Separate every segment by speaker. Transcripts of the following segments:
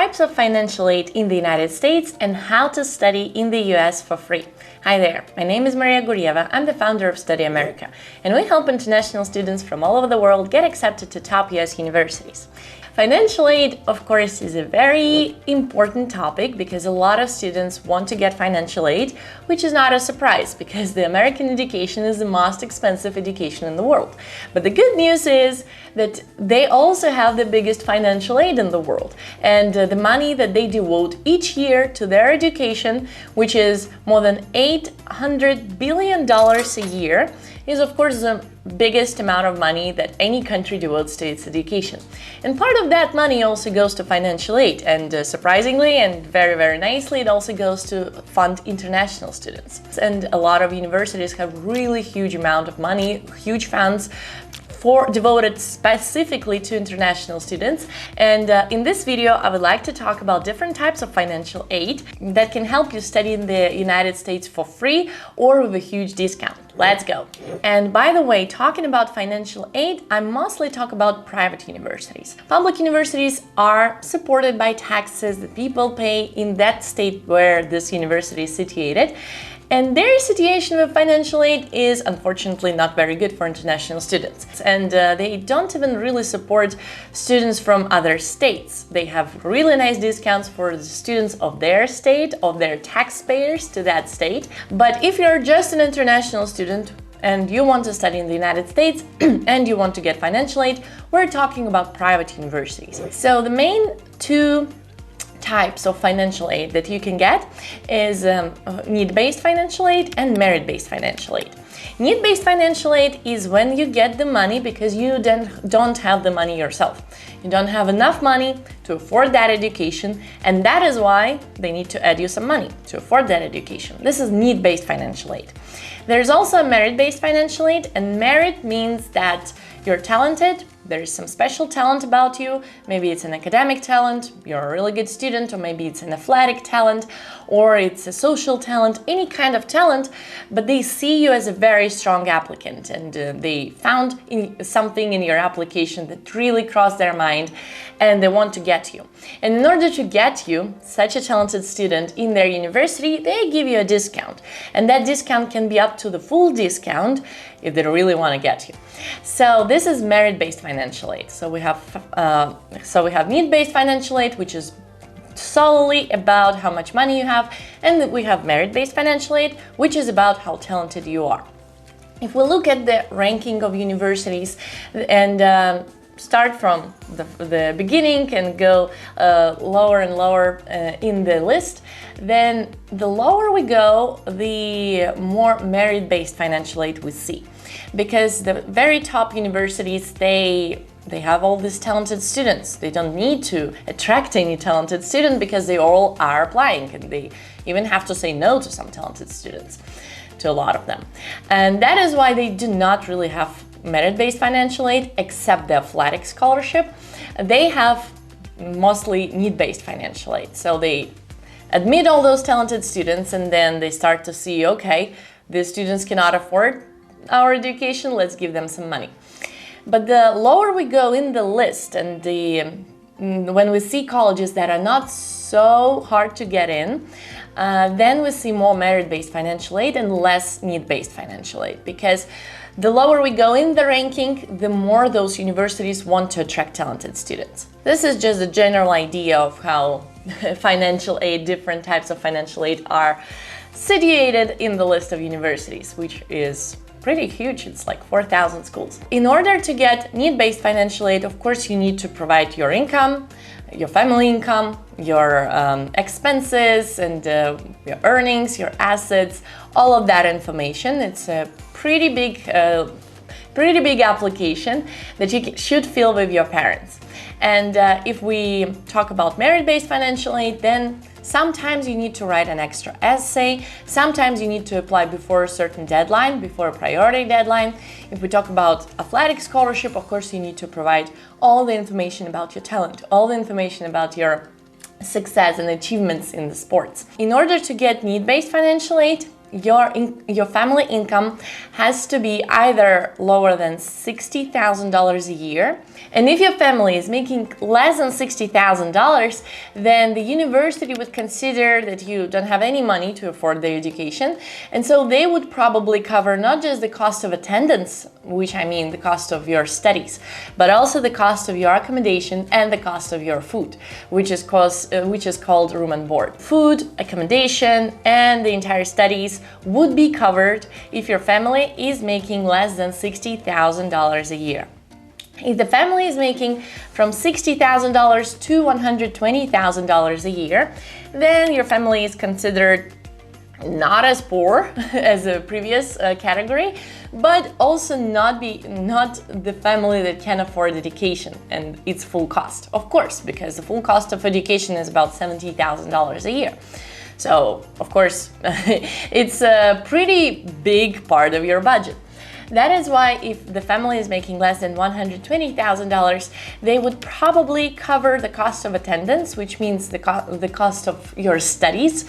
Speaker 1: types of financial aid in the United States and how to study in the US for free. Hi there, my name is Maria Gurieva. I'm the founder of StudyAmerica, and we help international students from all over the world get accepted to top US universities. Financial aid, of course, is a very important topic because a lot of students want to get financial aid, which is not a surprise because the American education is the most expensive education in the world. But the good news is that they also have the biggest financial aid in the world. And the money that they devote each year to their education, which is more than $800 billion a year, is of course the biggest amount of money that any country devotes to its education. And part of that money also goes to financial aid, and surprisingly and very, very nicely, it also goes to fund international students. And a lot of universities have really huge amount of money, huge funds devoted specifically to international students. And in this video, I would like to talk about different types of financial aid that can help you study in the United States for free or with a huge discount. Let's go. And by the way, talking about financial aid, I mostly talk about private universities. Public universities are supported by taxes that people pay in that state where this university is situated. And their situation with financial aid is unfortunately not very good for international students. And they don't even really support students from other states. They have really nice discounts for the students of their state, of their taxpayers to that state. But if you're just an international student and you want to study in the United States and you want to get financial aid, we're talking about private universities. So the main two types of financial aid that you can get is need-based financial aid and merit-based financial aid. Need-based financial aid is when you get the money because you don't have the money yourself. You don't have enough money to afford that education, and that is why they need to add you some money to afford that education. This is need-based financial aid. There's also merit-based financial aid, and merit means that you're talented, there's some special talent about you, maybe it's an academic talent, you're a really good student, or maybe it's an athletic talent, or it's a social talent, any kind of talent, but they see you as a very strong applicant, and they found something in your application that really crossed their mind, and they want to get you. And in order to get you, such a talented student, in their university, they give you a discount, and that discount can be up to the full discount if they really want to get you. So this is merit-based financial aid. So we have need-based financial aid, which is solely about how much money you have, and we have merit-based financial aid, which is about how talented you are. If we look at the ranking of universities and start from the beginning and go lower and lower in the list, then the lower we go, the more merit-based financial aid we see. Because the very top universities, they have all these talented students. They don't need to attract any talented student because they all are applying, and they even have to say no to some talented students, to a lot of them. And that is why they do not really have merit-based financial aid, except the athletic scholarship. They have mostly need-based financial aid. So they admit all those talented students, and then they start to see, okay, these students cannot afford our education, let's give them some money. But the lower we go in the list, and when we see colleges that are not so hard to get in, then we see more merit-based financial aid and less need-based financial aid, because the lower we go in the ranking, the more those universities want to attract talented students. This is just a general idea of how financial aid, different types of financial aid are situated in the list of universities, which is pretty huge. It's like 4,000 schools. In order to get need-based financial aid, of course, you need to provide your income, your family income, your expenses, and your earnings, your assets, all of that information. It's a pretty big application that you should fill with your parents. And if we talk about merit-based financial aid, then sometimes you need to write an extra essay, sometimes you need to apply before a certain deadline, before a priority deadline. If we talk about athletic scholarship, of course you need to provide all the information about your talent, all the information about your success and achievements in the sports. In order to get need-based financial aid, your family income has to be either lower than $60,000 a year, and if your family is making less than $60,000, then the university would consider that you don't have any money to afford the education, and so they would probably cover not just the cost of attendance, which I mean the cost of your studies, but also the cost of your accommodation and the cost of your food, which is called room and board. Food, accommodation, and the entire studies would be covered if your family is making less than $60,000 a year. If the family is making from $60,000 to $120,000 a year, then your family is considered not as poor as a previous category, but also not the family that can afford education and its full cost, of course, because the full cost of education is about $70,000 a year. So, of course, it's a pretty big part of your budget. That is why if the family is making less than $120,000, they would probably cover the cost of attendance, which means the cost of your studies,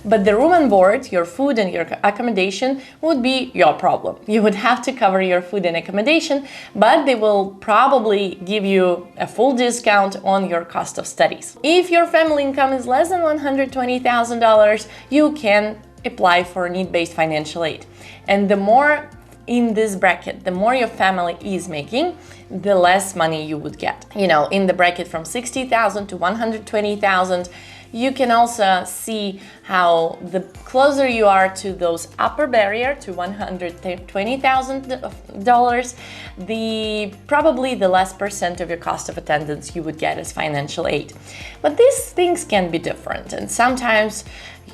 Speaker 1: but the room and board, your food and your accommodation would be your problem. You would have to cover your food and accommodation, but they will probably give you a full discount on your cost of studies. If your family income is less than $120,000, you can apply for need-based financial aid. And the more in this bracket, the more your family is making, the less money you would get. You know, in the bracket from $60,000 to $120,000, you can also see how the closer you are to those upper barrier, to $120,000, probably the less percent of your cost of attendance you would get as financial aid. But these things can be different, and sometimes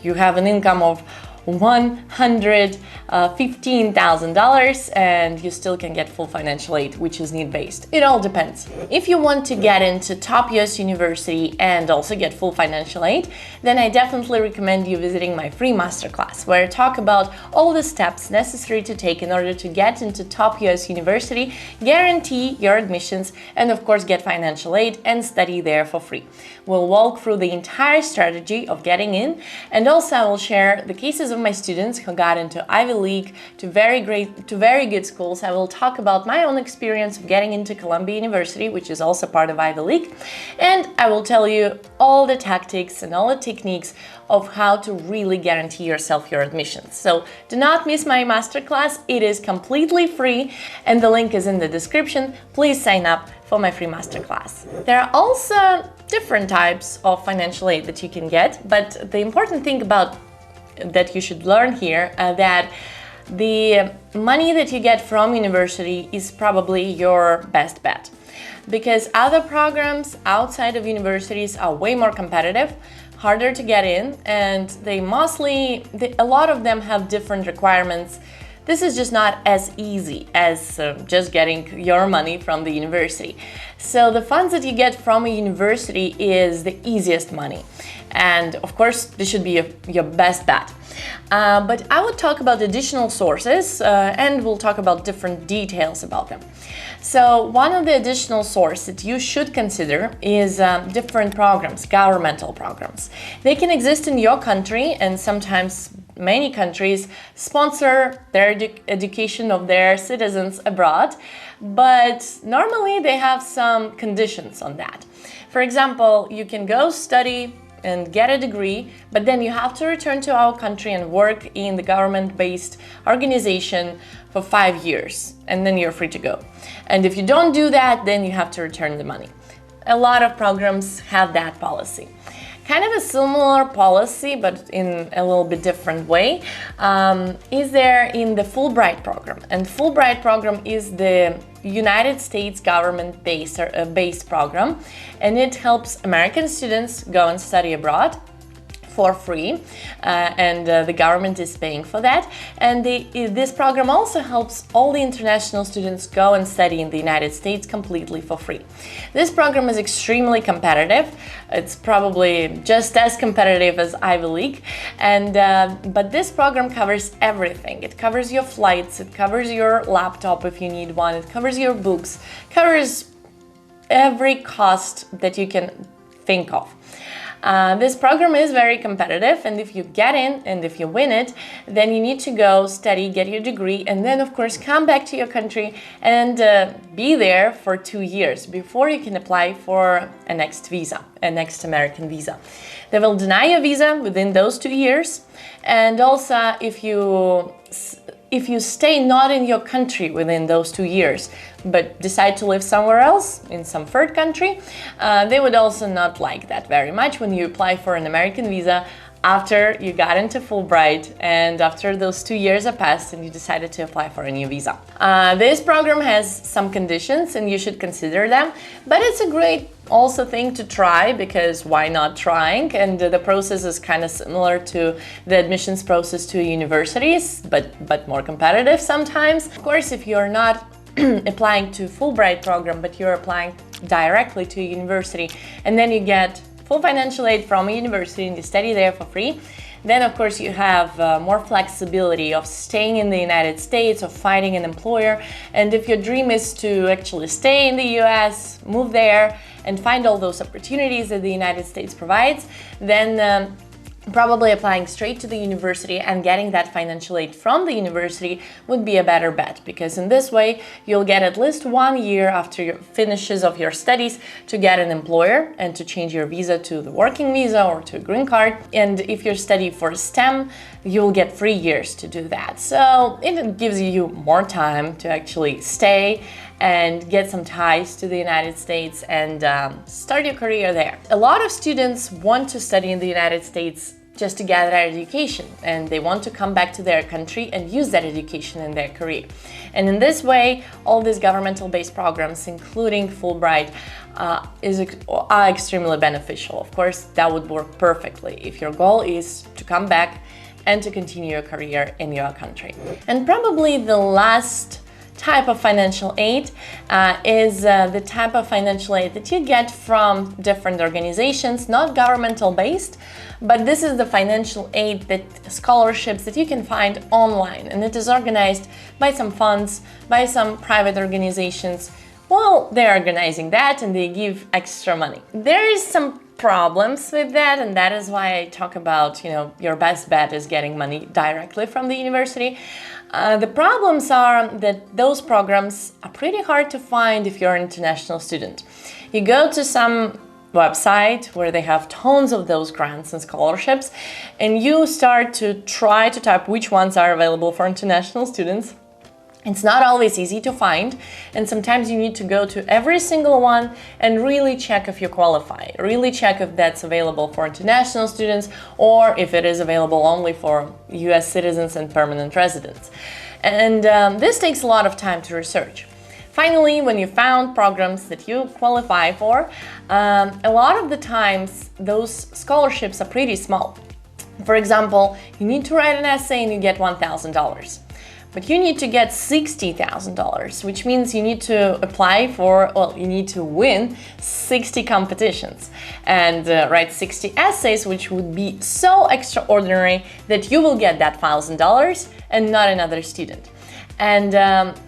Speaker 1: you have an income of $115,000 and you still can get full financial aid, which is need-based. It all depends. If you want to get into top US university and also get full financial aid, then I definitely recommend you visiting my free masterclass, where I talk about all the steps necessary to take in order to get into top US university, guarantee your admissions, and of course get financial aid and study there for free. We'll walk through the entire strategy of getting in, and also I will share the cases of my students who got into Ivy League to very good schools. I will talk about my own experience of getting into Columbia University, which is also part of Ivy League, and I will tell you all the tactics and all the techniques of how to really guarantee yourself your admissions. So do not miss my masterclass. It is completely free and the link is in the description. Please sign up for my free masterclass. There are also different types of financial aid that you can get, but the important thing that you should learn here that the money that you get from university is probably your best bet, because other programs outside of universities are way more competitive, harder to get in, and a lot of them have different requirements. This is just not as easy as just getting your money from the university. So the funds that you get from a university is the easiest money. And of course, this should be your best bet. But I would talk about additional sources and we'll talk about different details about them. So one of the additional sources that you should consider is different programs, governmental programs. They can exist in your country, and sometimes many countries sponsor their education of their citizens abroad, but normally they have some conditions on that. For example, you can go study and get a degree, but then you have to return to our country and work in the government-based organization for 5 years, and then you're free to go. And if you don't do that, then you have to return the money. A lot of programs have that policy. Kind of a similar policy, but in a little bit different way, is there in the Fulbright program. And Fulbright program is the United States government-based program, and it helps American students go and study abroad for free, and the government is paying for that. And this program also helps all the international students go and study in the United States completely for free. This program is extremely competitive. It's probably just as competitive as Ivy League, and but this program covers everything. It covers your flights, it covers your laptop if you need one, it covers your books, covers every cost that you can think of. This program is very competitive, and if you get in and if you win it, then you need to go study, get your degree, and then of course come back to your country and be there for 2 years before you can apply for a next visa, a next American visa. They will deny your visa within those 2 years, and also if you stay not in your country within those 2 years, but decide to live somewhere else, in some third country, they would also not like that very much when you apply for an American visa after you got into Fulbright and after those 2 years have passed and you decided to apply for a new visa. This program has some conditions and you should consider them, but it's a great also thing to try, because why not trying? And the process is kind of similar to the admissions process to universities, but more competitive sometimes. Of course, if you're not applying to Fulbright program, but you're applying directly to a university and then you get full financial aid from a university and you study there for free, then of course you have more flexibility of staying in the United States, of finding an employer. And if your dream is to actually stay in the US, move there and find all those opportunities that the United States provides, then probably applying straight to the university and getting that financial aid from the university would be a better bet, because in this way you'll get at least 1 year after your finishes of your studies to get an employer and to change your visa to the working visa or to a green card. And if you study for STEM, you'll get 3 years to do that. So it gives you more time to actually stay and get some ties to the United States and start your career there. A lot of students want to study in the United States just to get that education, and they want to come back to their country and use that education in their career. And in this way, all these governmental-based programs, including Fulbright, are extremely beneficial. Of course, that would work perfectly if your goal is to come back and to continue your career in your country. And probably the last type of financial aid is the type of financial aid that you get from different organizations, not governmental based, but this is the financial aid, that scholarships that you can find online, and it is organized by some funds, by some private organizations. Well, they're organizing that and they give extra money. There is some problems with that, and that is why I talk about, your best bet is getting money directly from the university. The problems are that those programs are pretty hard to find if you're an international student. You go to some website where they have tons of those grants and scholarships, and you start to try to type which ones are available for international students. It's not always easy to find, and sometimes you need to go to every single one and really check if you qualify, really check if that's available for international students or if it is available only for US citizens and permanent residents. And this takes a lot of time to research. Finally, when you found programs that you qualify for, a lot of the times those scholarships are pretty small. For example, you need to write an essay and you get $1,000. But you need to get $60,000, which means you need to apply for, you need to win 60 competitions and write 60 essays, which would be so extraordinary that you will get that $1,000 and not another student. And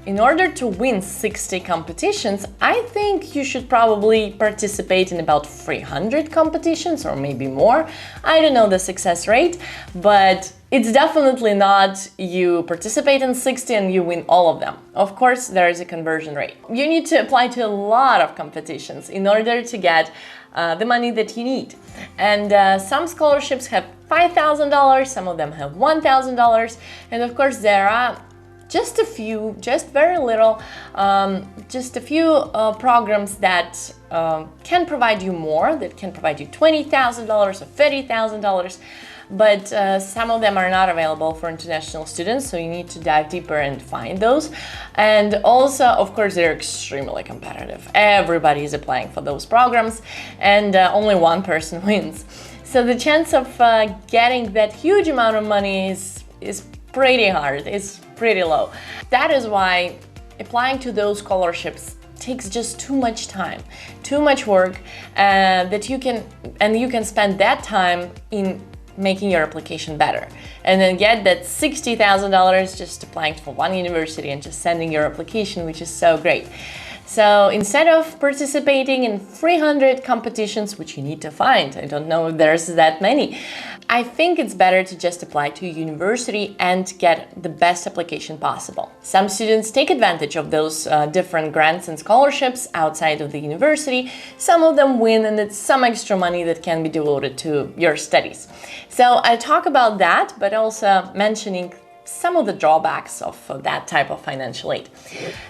Speaker 1: in order to win 60 competitions, I think you should probably participate in about 300 competitions or maybe more. I don't know the success rate, but it's definitely not you participate in 60 and you win all of them. Of course, there is a conversion rate. You need to apply to a lot of competitions in order to get the money that you need. And some scholarships have $5,000, some of them have $1,000, and of course there are just a few, just very little, just a few programs that can provide you more, that can provide you $20,000 or $30,000, but some of them are not available for international students, so you need to dive deeper and find those. And also, of course, they're extremely competitive. Everybody is applying for those programs, and only one person wins. So the chance of getting that huge amount of money is pretty hard, it's pretty low. That is why applying to those scholarships takes just too much time, too much work, that you can spend that time in making your application better, and then get that $60,000 just applying for one university and just sending your application, which is so great. So instead of participating in 300 competitions, which you need to find, I don't know if there's that many, I think it's better to just apply to a university and get the best application possible. Some students take advantage of those different grants and scholarships outside of the university. Some of them win, and it's some extra money that can be devoted to your studies. So I'll talk about that, but also mentioning some of the drawbacks of that type of financial aid.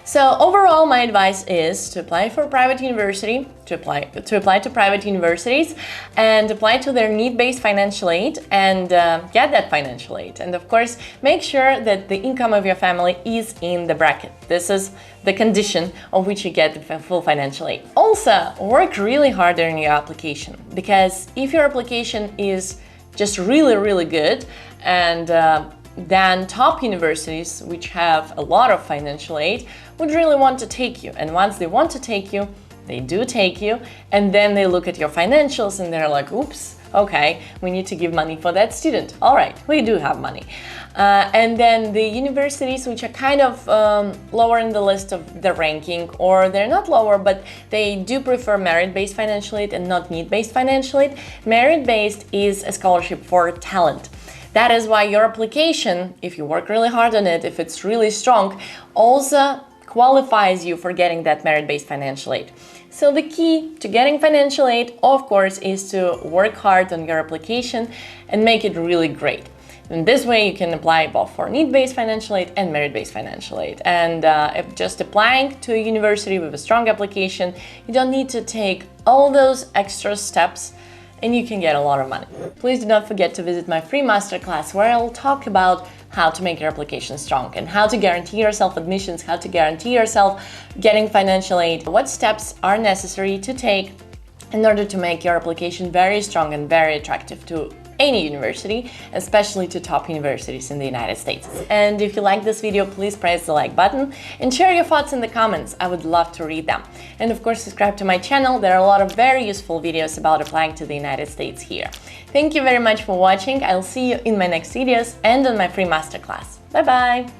Speaker 1: So overall, my advice is to apply for a private university, to apply to private universities, and apply to their need-based financial aid and get that financial aid. And of course, make sure that the income of your family is in the bracket. This is the condition of which you get the full financial aid. Also, work really hard on your application, because if your application is just really good, and then top universities, which have a lot of financial aid, would really want to take you. And once they want to take you, they do take you, and then they look at your financials and they're like, oops, okay, we need to give money for that student. All right, we do have money. And then the universities which are kind of lower in the list of the ranking, or they're not lower, but they do prefer merit-based financial aid and not need-based financial aid. Merit-based is a scholarship for talent. That is why your application, if you work really hard on it, if it's really strong, also qualifies you for getting that merit-based financial aid. So the key to getting financial aid, of course, is to work hard on your application and make it really great. And this way you can apply both for need-based financial aid and merit-based financial aid. And if just applying to a university with a strong application, you don't need to take all those extra steps, and you can get a lot of money. Please do not forget to visit my free masterclass, where I'll talk about how to make your application strong and how to guarantee yourself admissions, how to guarantee yourself getting financial aid, what steps are necessary to take in order to make your application very strong and very attractive to any university, especially to top universities in the United States. And if you like this video, please press the like button and share your thoughts in the comments. I would love to read them. And of course, subscribe to my channel. There are a lot of very useful videos about applying to the United States here. Thank you very much for watching. I'll see you in my next videos and on my free masterclass. Bye bye!